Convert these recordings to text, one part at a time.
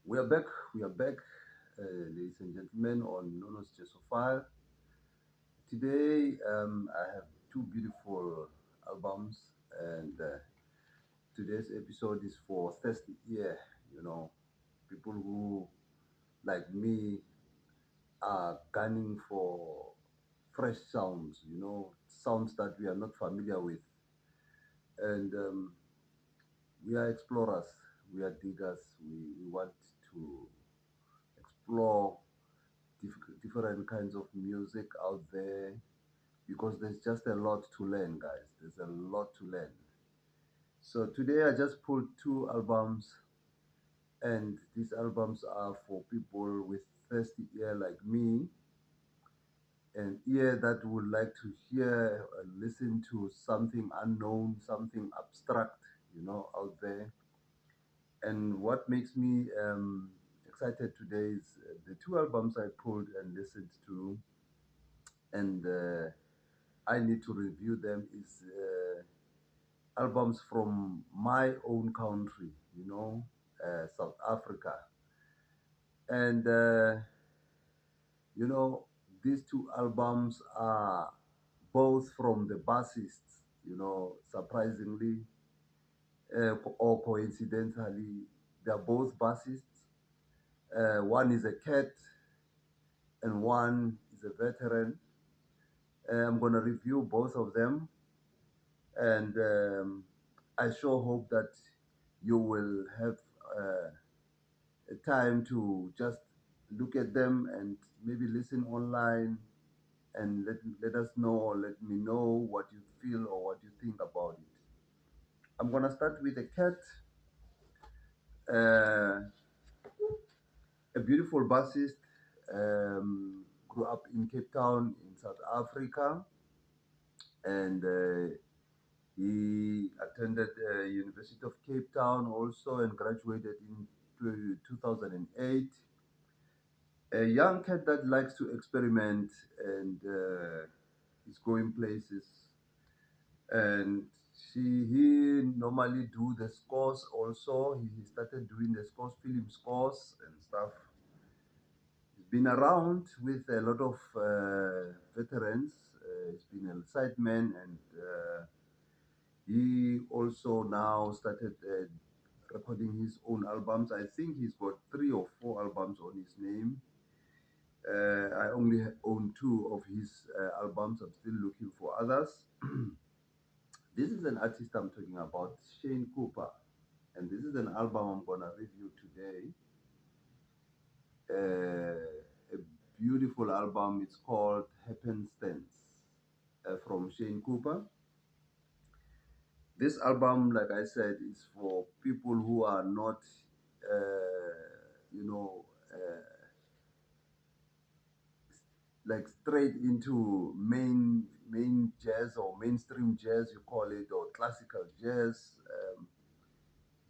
We are back. We are back, ladies and gentlemen, on Nono's File. Today, I have two beautiful albums, and today's episode is for thirsty ear. You know, people who, like me, are gunning for fresh sounds. Sounds that we are not familiar with, and we are explorers. We are diggers. We want to explore different kinds of music out there because there's just a lot to learn, guys. There's a lot to learn. So today I just pulled two albums, and these albums are for people with thirsty ear like me, an ear that would like to hear and listen to something unknown, something abstract, out there. And what makes me excited today is the two albums I pulled and listened to, and I need to review them is albums from my own country, South Africa. And, you know, these two albums are both from the bassists, surprisingly or coincidentally, they're both bassists. One is a cat and one is a veteran. I'm going to review both of them, and I sure hope that you will have a time to just look at them and maybe listen online and let us know or let me know what you feel or what you think about it. I'm gonna start with a cat, a beautiful bassist, grew up in Cape Town in South Africa, and he attended University of Cape Town also and graduated in 2008. A young cat that likes to experiment and is going places. And he normally do the scores also. He started doing the scores, film scores and stuff. He's been around with a lot of veterans. He's been a sideman, and he also now started recording his own albums. I think he's got 3 or 4 albums on his name. I only own two of his albums. I'm still looking for others. This is an artist I'm talking about, Shane Cooper, and this is an album I'm gonna review today. A beautiful album. It's called Happenstance from Shane Cooper. This album, like I said, is for people who are not, you know, like straight into main jazz or mainstream jazz, you call it, or classical jazz.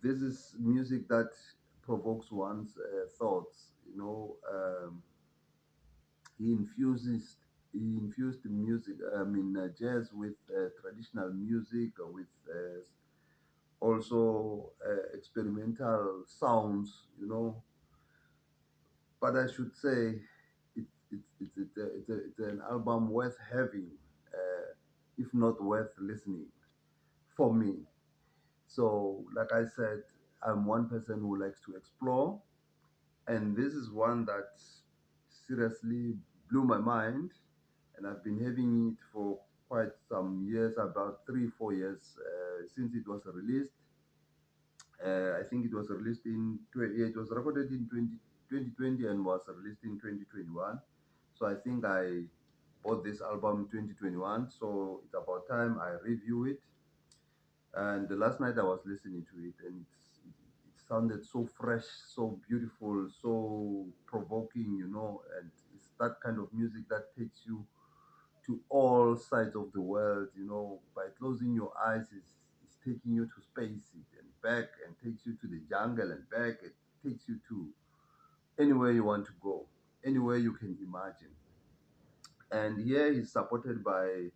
This is music that provokes one's thoughts. He infuses he infused music, jazz with traditional music, with also experimental sounds. But I should say it's an album worth having, if not worth listening for me. So, like I said, I'm one person who likes to explore, and this is one that seriously blew my mind, and I've been having it for quite some years, about 3 4 years since it was released. I think it was released it was recorded in 2020 and was released in 2021. So I think I bought this album in 2021. So it's about time I review it. And the last night I was listening to it, and it sounded so fresh, so beautiful, so provoking, and it's that kind of music that takes you to all sides of the world. By closing your eyes, it's taking you to space and back, and takes you to the jungle and back. It takes you to anywhere you want to go, anywhere you can imagine. And here he's supported by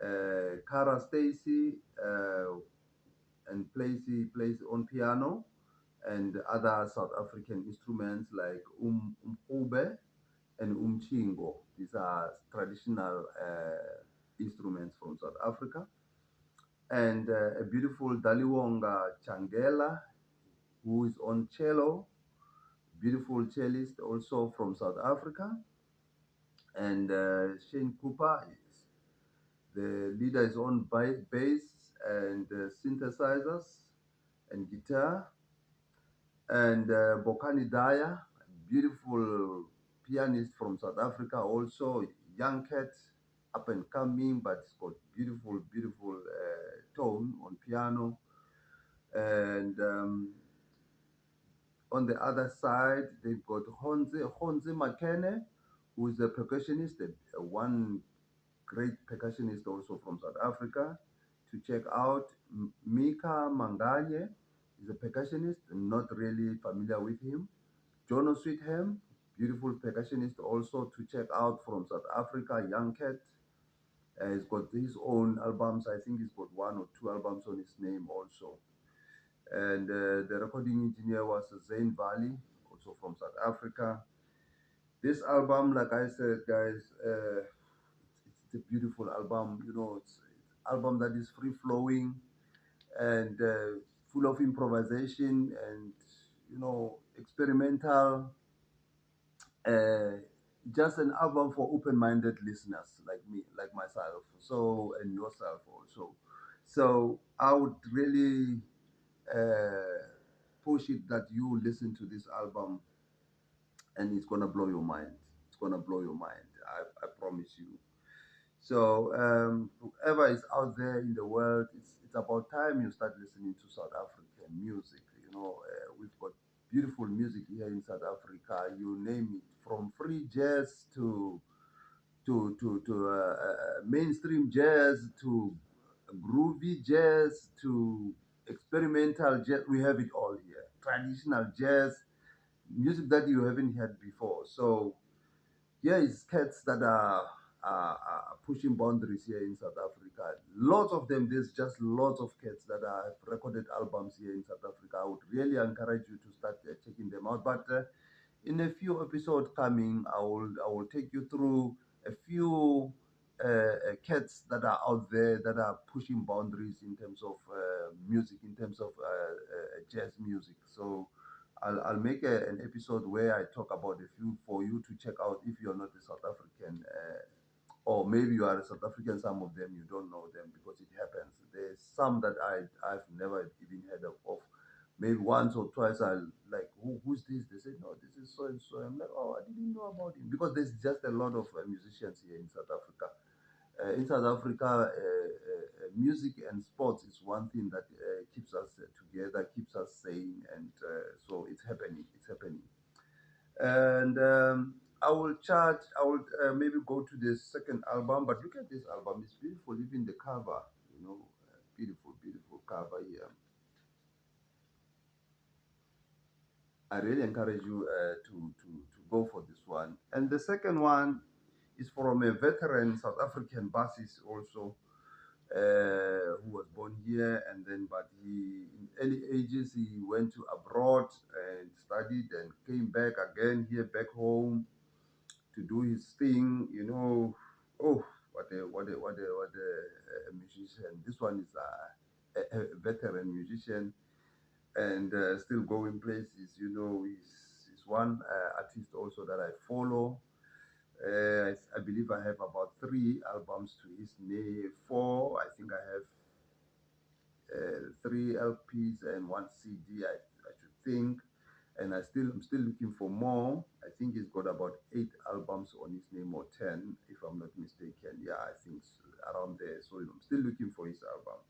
Cara Stacy, and plays he plays on piano, and other South African instruments like umhube and umchingo. These are traditional instruments from South Africa. And a beautiful Daliwonga Changela, who is on cello, beautiful cellist also from South Africa. And Shane Cooper, the leader, is on bass and synthesizers and guitar. And Bokani Daya, beautiful pianist from South Africa, also young cat, up and coming, but it's got beautiful, beautiful tone on piano. And on the other side, they've got Honze Makene, who is a percussionist, one great percussionist also from South Africa. To check out, Mika Manganye is a percussionist. I'm not really familiar with him. Jono Sweetham, beautiful percussionist also to check out from South Africa, Young Cat. He's got his own albums. I think he's got one or two albums on his name also. And the recording engineer was Zane Valley, also from South Africa. This album, like I said, guys, it's a beautiful album. You know, it's an album that is free flowing and full of improvisation and experimental. uh, just an album for open-minded listeners like me, like myself, so and yourself also. So I would really uh, push it that you listen to this album, and it's gonna blow your mind. It's gonna blow your mind. I promise you. So whoever is out there in the world, it's about time you start listening to South African music. We've got beautiful music here in South Africa. You name it, from free jazz to mainstream jazz to groovy jazz to experimental jazz. We have it all here. Traditional jazz, music that you haven't heard before. So here is cats that are pushing boundaries here in South Africa. Lots of them. There's just lots of cats that have recorded albums here in South Africa. I would really encourage you to start checking them out. But in a few episodes coming, I will take you through a few cats that are out there that are pushing boundaries in terms of music, in terms of jazz music. So I'll make an episode where I talk about a few for you to check out if you're not a South African, or maybe you are a South African. Some of them you don't know them because it happens. There's some that I've never even heard of. Maybe once or twice I like, who's this? They say no, this is so and so. I'm like, oh, I didn't know about him because there's just a lot of musicians here in South Africa. In South Africa, music and sports is one thing that keeps us together, keeps us sane, and so it's happening. It's happening. And I will charge. I will maybe go to the second album, but look at this album. It's beautiful. Even the cover, beautiful, beautiful cover here. I really encourage you to go for this one. And the second one is from a veteran South African bassist also, who was born here, and then but he in early ages he went to abroad and studied and came back again here back home to do his thing. Oh, what a musician. This one is a veteran musician and still going places. He's one artist also that I follow. I believe I have about 3 albums to his name. Four, I think I have 3 LPs and one CD. I should think, and I'm still looking for more. I think he's got about 8 albums on his name or 10, if I'm not mistaken. Yeah, I think around there. So I'm still looking for his album.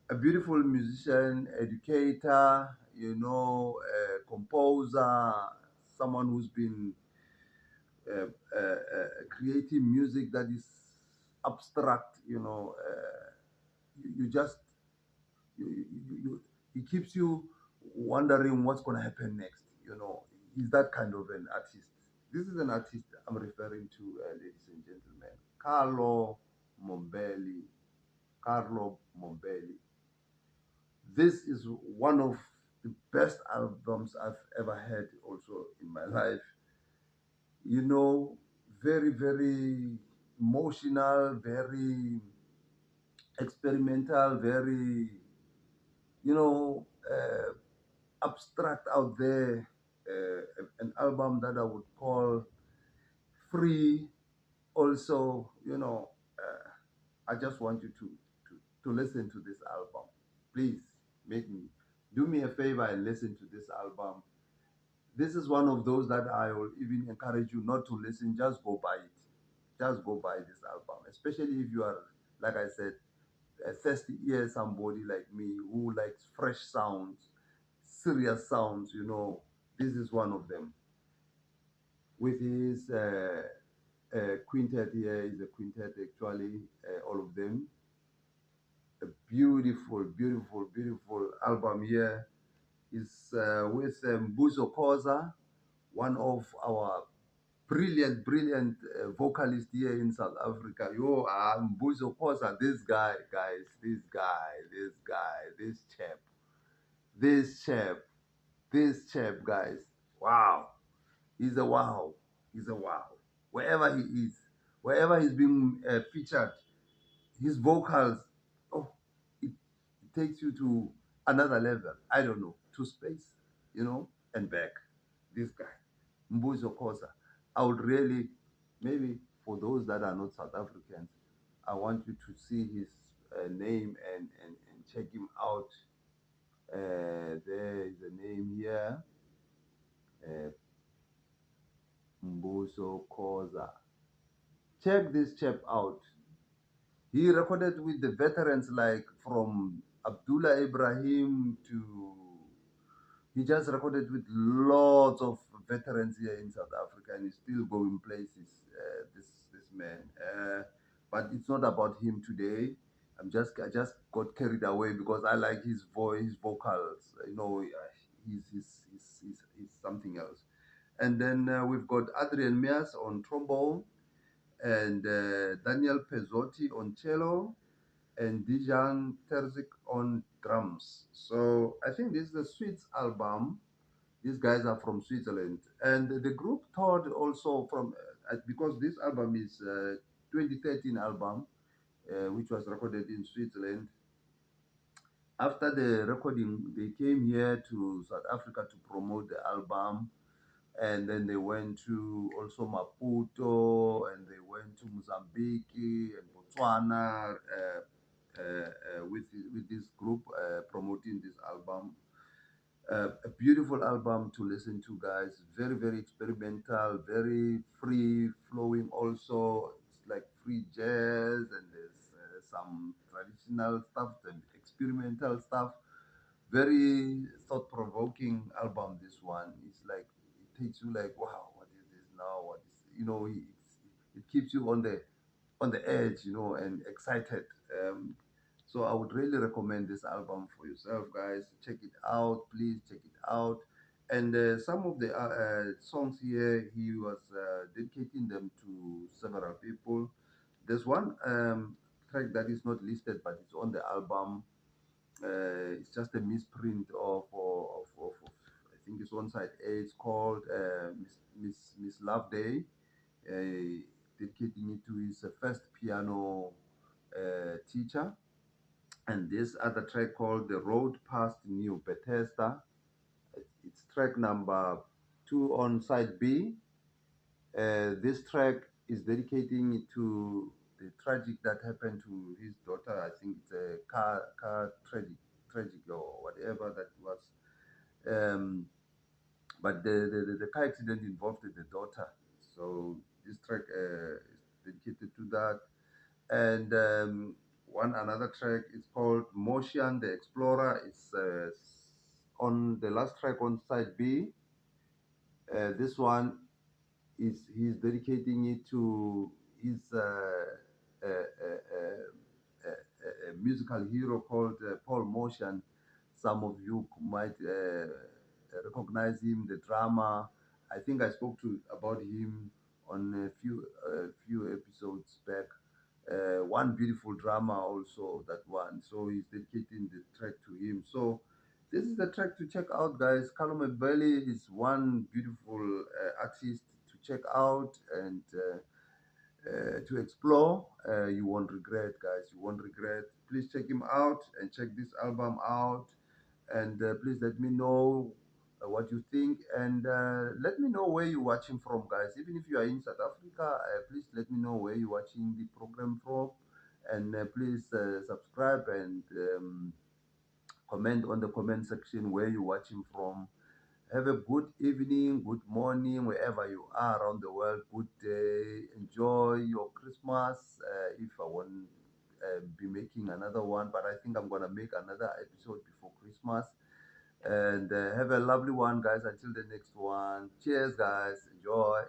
A beautiful musician, educator, composer, someone who's been creating music that is abstract. You just it keeps you wondering what's going to happen next. He's that kind of an artist. This is an artist I'm referring to, ladies and gentlemen. Mombelli. Carlo Mombelli. This is one of the best albums I've ever had also in my life. You know, very, very emotional, very experimental, very, you know, abstract out there. An album that I would call free. Also, I just want you to listen to this album. Please make me do me a favor and listen to this album. This is one of those that I will even encourage you not to listen, just go buy it. Just go buy this album, especially if you are, like I said, a thirsty ear somebody like me who likes fresh sounds, serious sounds. This is one of them. With his quintet here, is a quintet actually, all of them. A beautiful, beautiful, beautiful album here is with Mbuzo Koza, one of our brilliant, brilliant vocalist here in South Africa. Mbuzo Koza, this guy, guys, this chap, this chap, this chap, guys. Wow, he's a wow, he's a wow. Wherever he is, wherever he's being featured, his vocals, oh, it takes you to another level. I don't know, to space, and back. This guy, Mbuzo Kosa. I would really, maybe for those that are not South Africans, I want you to see his name and check him out. There is a name here, uh, Mbuzo Kosa. Check this chap out. He recorded with the veterans like from Abdullah Ibrahim to. He just recorded with lots of veterans here in South Africa, and he's still going places. This man, but it's not about him today. I just got carried away because I like his voice, his vocals. He's something else. And then we've got Adrian Mears on trombone and Daniel Pezzotti on cello and Dijan Terzik on drums. So I think this is the Sweets album. These guys are from Switzerland, and the group toured also from because this album is 2013 album, which was recorded in Switzerland. After the recording, they came here to South Africa to promote the album, and then they went to also Maputo, and they went to Mozambique and Botswana with this group promoting this album. A beautiful album to listen to, guys. Very, very experimental, very free flowing. Also, it's like free jazz, and there's some traditional stuff and experimental stuff. Very thought provoking album. This one, it's like it takes you like, wow, what is this now? What is it keeps you on the edge, and excited. So I would really recommend this album for yourself, guys. Check it out, please check it out. And some of the songs here, he was dedicating them to several people. There's one track that is not listed, but it's on the album. It's just a misprint of I think it's on side A. It's called Miss Love Day, dedicating it to his first piano teacher. And this other track called The Road Past New Bethesda. It's track number 2 on side B. This track is dedicating it to the tragic that happened to his daughter. I think it's a car tragic or whatever that was. Um, but the car accident involved the daughter. So this track is dedicated to that. And one another track is called Motion the Explorer. It's on the last track on side B. This one is he's dedicating it to his a musical hero called Paul Motion. Some of you might recognize him, the drama. I think I spoke to about him on a few episodes back. One beautiful drama also, that one. So he's dedicating the track to him. So This is the track to check out, guys. Callum Bailey is one beautiful artist to check out and to explore. You won't regret, guys. You won't regret. Please check him out and check this album out. And please let me know what you think. And let me know where you're watching from, guys. Even if you are in South Africa, please let me know where you're watching the program from. And please subscribe and comment on the comment section where you're watching from. Have a good evening, good morning, wherever you are around the world. Good day. Enjoy your Christmas. If I won't be making another one, but I think I'm gonna make another episode before Christmas. And have a lovely one, guys. Until the next one. Cheers, guys. Enjoy.